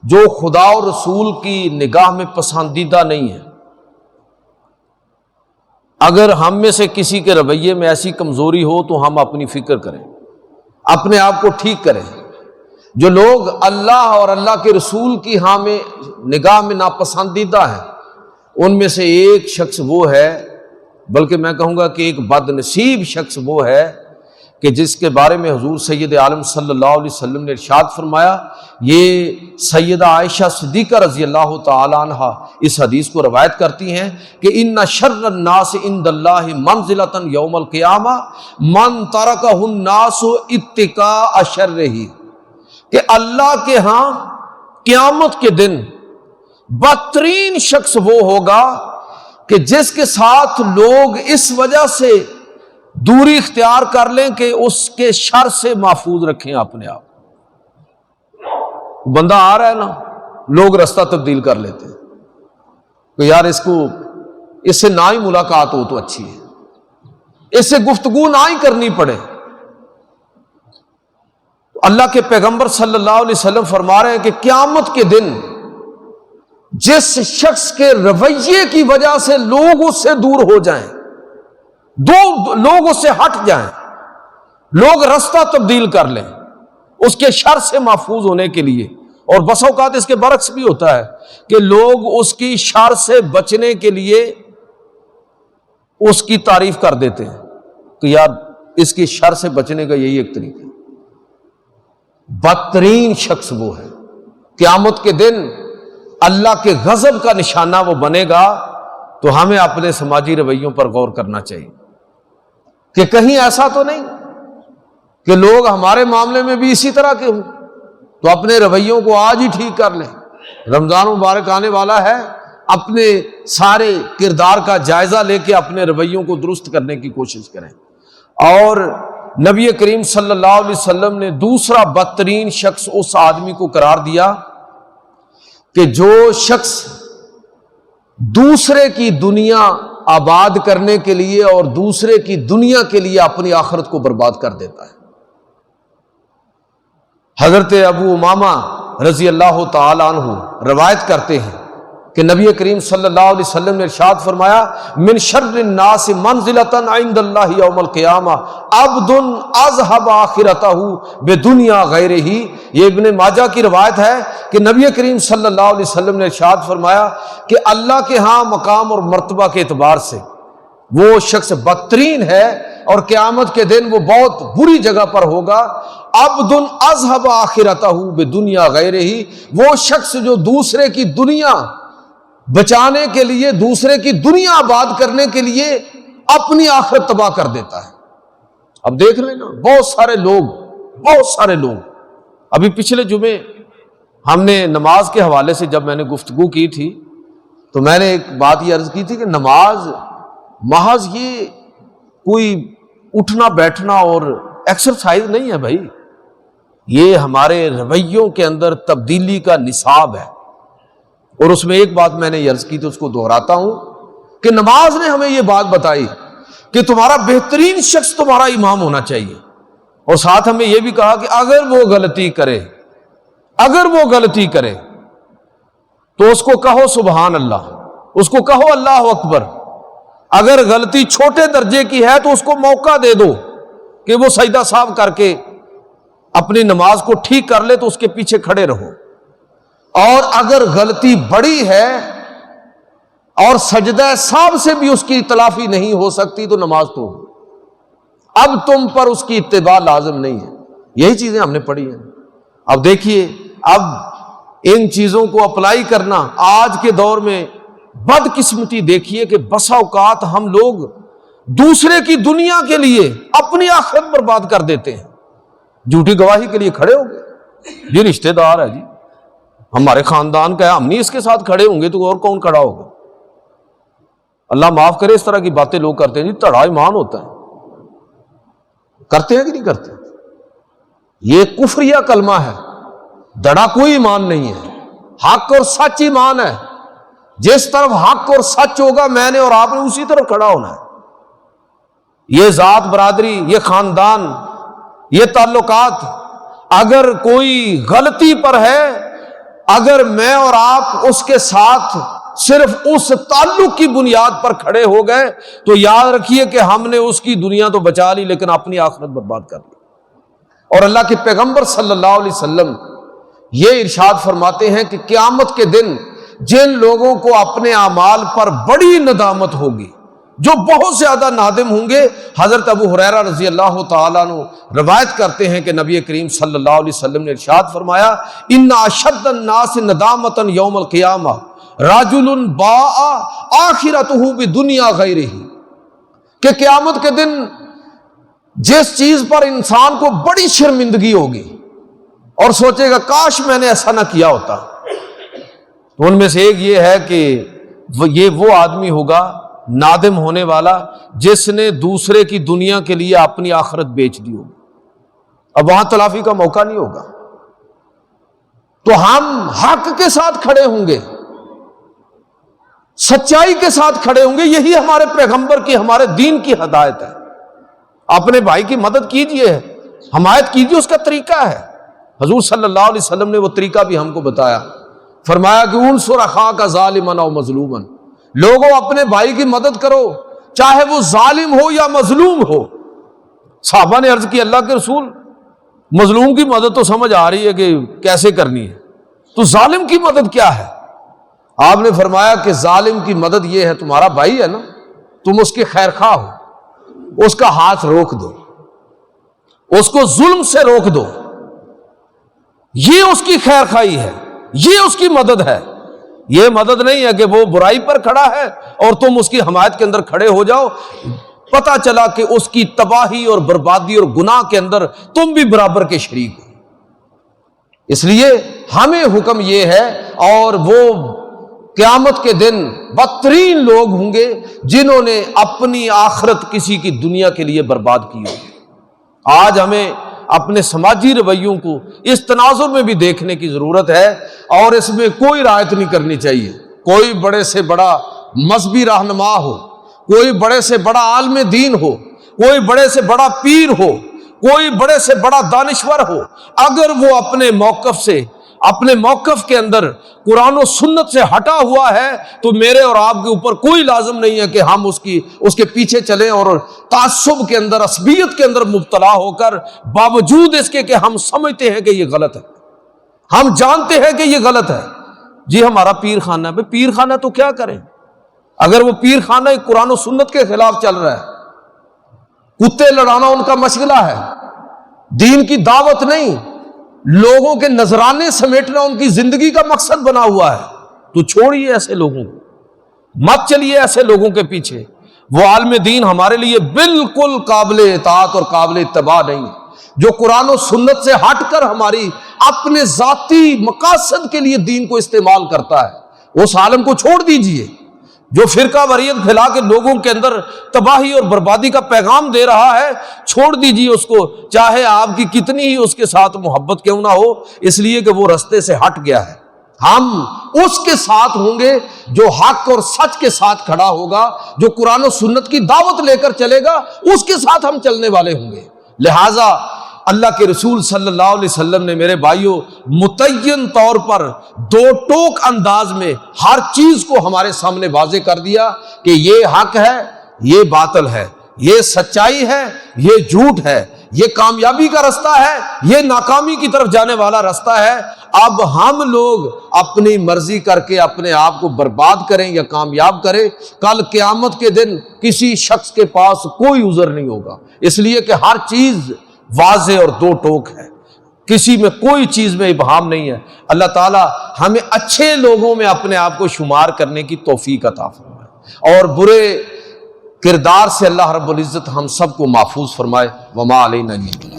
جو خدا اور رسول کی نگاہ میں پسندیدہ نہیں ہے، اگر ہم میں سے کسی کے رویے میں ایسی کمزوری ہو تو ہم اپنی فکر کریں، اپنے آپ کو ٹھیک کریں۔ جو لوگ اللہ اور اللہ کے رسول کی نگاہ میں ناپسندیدہ ہیں، ان میں سے ایک شخص وہ ہے، بلکہ میں کہوں گا کہ ایک بد نصیب شخص وہ ہے کہ جس کے بارے میں حضور سید عالم صلی اللہ علیہ وسلم نے ارشاد فرمایا۔ یہ سیدہ عائشہ صدیقہ رضی اللہ تعالی عنہ اس حدیث کو روایت کرتی ہیں کہ ان شر الناس عند اللہ منزلۃ یوم القیامہ من ترکہ الناس اتقاء شرہ، کہ اللہ کے ہاں قیامت کے دن بدترین شخص وہ ہوگا کہ جس کے ساتھ لوگ اس وجہ سے دوری اختیار کر لیں کہ اس کے شر سے محفوظ رکھیں اپنے آپ۔ بندہ آ رہا ہے نا، لوگ رستہ تبدیل کر لیتے ہیں کہ یار اس سے نہ ہی ملاقات ہو تو اچھی ہے، اس سے گفتگو نہ ہی کرنی پڑے۔ اللہ کے پیغمبر صلی اللہ علیہ وسلم فرما رہے ہیں کہ قیامت کے دن جس شخص کے رویے کی وجہ سے لوگ اس سے دور ہو جائیں، لوگ اس سے ہٹ جائیں، لوگ رستہ تبدیل کر لیں اس کے شر سے محفوظ ہونے کے لیے، اور بس اوقات اس کے برعکس بھی ہوتا ہے کہ لوگ اس کی شر سے بچنے کے لیے اس کی تعریف کر دیتے ہیں کہ یار اس کی شر سے بچنے کا یہی ایک طریقہ ہے۔ بدترین شخص وہ ہے، قیامت کے دن اللہ کے غضب کا نشانہ وہ بنے گا۔ تو ہمیں اپنے سماجی رویوں پر غور کرنا چاہیے کہ کہیں ایسا تو نہیں کہ لوگ ہمارے معاملے میں بھی اسی طرح کے ہوں، تو اپنے رویوں کو آج ہی ٹھیک کر لیں۔ رمضان مبارک آنے والا ہے، اپنے سارے کردار کا جائزہ لے کے اپنے رویوں کو درست کرنے کی کوشش کریں۔ اور نبی کریم صلی اللہ علیہ وسلم نے دوسرا بدترین شخص اس آدمی کو قرار دیا کہ جو شخص دوسرے کی دنیا آباد کرنے کے لیے اور دوسرے کی دنیا کے لیے اپنی آخرت کو برباد کر دیتا ہے۔ حضرت ابو امامہ رضی اللہ تعالی عنہ روایت کرتے ہیں کہ نبی کریم صلی اللہ علیہ وسلم نے ارشاد فرمایا من شر الناس منزلۃ عند اللہ یوم القیامہ عبد اذهب آخرتہ بدنیا غیرہ۔ یہ ابن ماجہ کی روایت ہے کہ نبی کریم صلی اللہ علیہ وسلم نے ارشاد فرمایا کہ اللہ کے ہاں مقام اور مرتبہ کے اعتبار سے وہ شخص بدترین ہے اور قیامت کے دن وہ بہت بری جگہ پر ہوگا۔ عبد اذهب آخرتہ بدنیا غیرہ، وہ شخص جو دوسرے کی دنیا بچانے کے لیے، دوسرے کی دنیا آباد کرنے کے لیے اپنی آخرت تباہ کر دیتا ہے۔ اب دیکھ لیں نا، بہت سارے لوگ ابھی پچھلے جمعے ہم نے نماز کے حوالے سے جب میں نے گفتگو کی تھی تو میں نے ایک بات یہ عرض کی تھی کہ نماز محض یہ کوئی اٹھنا بیٹھنا اور ایکسرسائز نہیں ہے بھائی، یہ ہمارے رویوں کے اندر تبدیلی کا نصاب ہے۔ اور اس میں ایک بات میں نے عرض کی تو اس کو دہراتا ہوں کہ نماز نے ہمیں یہ بات بتائی کہ تمہارا بہترین شخص تمہارا امام ہونا چاہیے، اور ساتھ ہمیں یہ بھی کہا کہ اگر وہ غلطی کرے تو اس کو کہو سبحان اللہ، اس کو کہو اللہ اکبر۔ اگر غلطی چھوٹے درجے کی ہے تو اس کو موقع دے دو کہ وہ سجدہ صاحب کر کے اپنی نماز کو ٹھیک کر لے، تو اس کے پیچھے کھڑے رہو۔ اور اگر غلطی بڑی ہے اور سجدہ صاحب سے بھی اس کی تلافی نہیں ہو سکتی تو نماز تو اب تم پر اس کی اتباع لازم نہیں ہے۔ یہی چیزیں ہم نے پڑھی ہیں۔ اب دیکھیے، اب ان چیزوں کو اپلائی کرنا آج کے دور میں بدقسمتی دیکھیے کہ بسا اوقات ہم لوگ دوسرے کی دنیا کے لیے اپنی آخرت برباد کر دیتے ہیں۔ جھوٹی گواہی کے لیے کھڑے ہو گئے، یہ رشتہ دار ہے جی، ہمارے خاندان کا ہے، ہم نہیں اس کے ساتھ کھڑے ہوں گے تو اور کون کھڑا ہوگا؟ اللہ معاف کرے، اس طرح کی باتیں لوگ کرتے ہیں جی، تڑا ایمان ہوتا ہے۔ کرتے ہیں کہ نہیں کرتے؟ یہ کفریہ کلمہ ہے، دڑا کوئی ایمان نہیں ہے، حق اور سچ ایمان ہے۔ جس طرف حق اور سچ ہوگا میں نے اور آپ نے اسی طرف کھڑا ہونا ہے۔ یہ ذات برادری، یہ خاندان، یہ تعلقات اگر کوئی غلطی پر ہے، اگر میں اور آپ اس کے ساتھ صرف اس تعلق کی بنیاد پر کھڑے ہو گئے تو یاد رکھیے کہ ہم نے اس کی دنیا تو بچا لی لیکن اپنی آخرت برباد کر لی۔ اور اللہ کے پیغمبر صلی اللہ علیہ وسلم یہ ارشاد فرماتے ہیں کہ قیامت کے دن جن لوگوں کو اپنے اعمال پر بڑی ندامت ہوگی، جو بہت زیادہ نادم ہوں گے، حضرت ابو ہریرہ رضی اللہ تعالیٰ عنہ روایت کرتے ہیں کہ نبی کریم صلی اللہ علیہ وسلم نے ارشاد فرمایا ان اشد الناس ندامتا یوم القیامہ رجل باء آخرتہ بدنیا غیرہ، کہ قیامت کے دن جس چیز پر انسان کو بڑی شرمندگی ہوگی اور سوچے گا کاش میں نے ایسا نہ کیا ہوتا، تو ان میں سے ایک یہ ہے کہ یہ وہ آدمی ہوگا نادم ہونے والا جس نے دوسرے کی دنیا کے لیے اپنی آخرت بیچ دی ہوگی، اب وہاں تلافی کا موقع نہیں ہوگا۔ تو ہم حق کے ساتھ کھڑے ہوں گے، سچائی کے ساتھ کھڑے ہوں گے، یہی ہمارے پیغمبر کی، ہمارے دین کی ہدایت ہے۔ اپنے بھائی کی مدد کیجئے، حمایت کیجئے، اس کا طریقہ ہے۔ حضور صلی اللہ علیہ وسلم نے وہ طریقہ بھی ہم کو بتایا، فرمایا کہ انصر اخاک ظالما او مظلوما، لوگوں اپنے بھائی کی مدد کرو چاہے وہ ظالم ہو یا مظلوم ہو۔ صحابہ نے عرض کی اللہ کے رسول مظلوم کی مدد تو سمجھ آ رہی ہے کہ کیسے کرنی ہے، تو ظالم کی مدد کیا ہے؟ آپ نے فرمایا کہ ظالم کی مدد یہ ہے، تمہارا بھائی ہے نا، تم اس کے خیر خواہ ہو، اس کا ہاتھ روک دو، اس کو ظلم سے روک دو، یہ اس کی خیر خواہی ہے، یہ اس کی مدد ہے۔ یہ مدد نہیں ہے کہ وہ برائی پر کھڑا ہے اور تم اس کی حمایت کے اندر کھڑے ہو جاؤ، پتہ چلا کہ اس کی تباہی اور بربادی اور گناہ کے اندر تم بھی برابر کے شریک ہو۔ اس لیے ہمیں حکم یہ ہے، اور وہ قیامت کے دن بدترین لوگ ہوں گے جنہوں نے اپنی آخرت کسی کی دنیا کے لیے برباد کی ہوگی۔ آج ہمیں اپنے سماجی رویوں کو اس تناظر میں بھی دیکھنے کی ضرورت ہے، اور اس میں کوئی رعایت نہیں کرنی چاہیے۔ کوئی بڑے سے بڑا مذہبی رہنما ہو، کوئی بڑے سے بڑا عالم دین ہو، کوئی بڑے سے بڑا پیر ہو، کوئی بڑے سے بڑا دانشور ہو، اگر وہ اپنے موقف کے اندر قرآن و سنت سے ہٹا ہوا ہے تو میرے اور آپ کے اوپر کوئی لازم نہیں ہے کہ ہم اس کے پیچھے چلیں اور تعصب کے اندر، عصبیت کے اندر مبتلا ہو کر، باوجود اس کے کہ ہم سمجھتے ہیں کہ یہ غلط ہے، ہم جانتے ہیں کہ یہ غلط ہے، جی ہمارا پیر خانہ ہے، پیر خانہ تو کیا کریں؟ اگر وہ پیر خانہ قرآن و سنت کے خلاف چل رہا ہے، کتے لڑانا ان کا مشغلہ ہے، دین کی دعوت نہیں، لوگوں کے نذرانے سمیٹنا ان کی زندگی کا مقصد بنا ہوا ہے، تو چھوڑیے ایسے لوگوں کو، مت چلیے ایسے لوگوں کے پیچھے۔ وہ عالم دین ہمارے لیے بالکل قابل اطاعت اور قابل اتباع نہیں، جو قرآن و سنت سے ہٹ کر ہماری اپنے ذاتی مقاصد کے لیے دین کو استعمال کرتا ہے، اس عالم کو چھوڑ دیجئے۔ جو فرقہ واریت پھیلا کے لوگوں کے اندر تباہی اور بربادی کا پیغام دے رہا ہے، چھوڑ دیجیے اس کو، چاہے آپ کی کتنی ہی اس کے ساتھ محبت کیوں نہ ہو، اس لیے کہ وہ رستے سے ہٹ گیا ہے۔ ہم اس کے ساتھ ہوں گے جو حق اور سچ کے ساتھ کھڑا ہوگا، جو قرآن و سنت کی دعوت لے کر چلے گا، اس کے ساتھ ہم چلنے والے ہوں گے۔ لہٰذا اللہ کے رسول صلی اللہ علیہ وسلم نے میرے بھائیوں متعین طور پر دو ٹوک انداز میں ہر چیز کو ہمارے سامنے واضح کر دیا کہ یہ حق ہے، یہ باطل ہے، یہ سچائی ہے، یہ جھوٹ ہے، یہ کامیابی کا رستہ ہے، یہ ناکامی کی طرف جانے والا رستہ ہے۔ اب ہم لوگ اپنی مرضی کر کے اپنے آپ کو برباد کریں یا کامیاب کریں، کل قیامت کے دن کسی شخص کے پاس کوئی عذر نہیں ہوگا، اس لیے کہ ہر چیز واضح اور دو ٹوک ہے، کسی میں کوئی چیز میں ابہام نہیں ہے۔ اللہ تعالی ہمیں اچھے لوگوں میں اپنے آپ کو شمار کرنے کی توفیق عطا فرمائے، اور برے کردار سے اللہ رب العزت ہم سب کو محفوظ فرمائے۔ وما علینا الا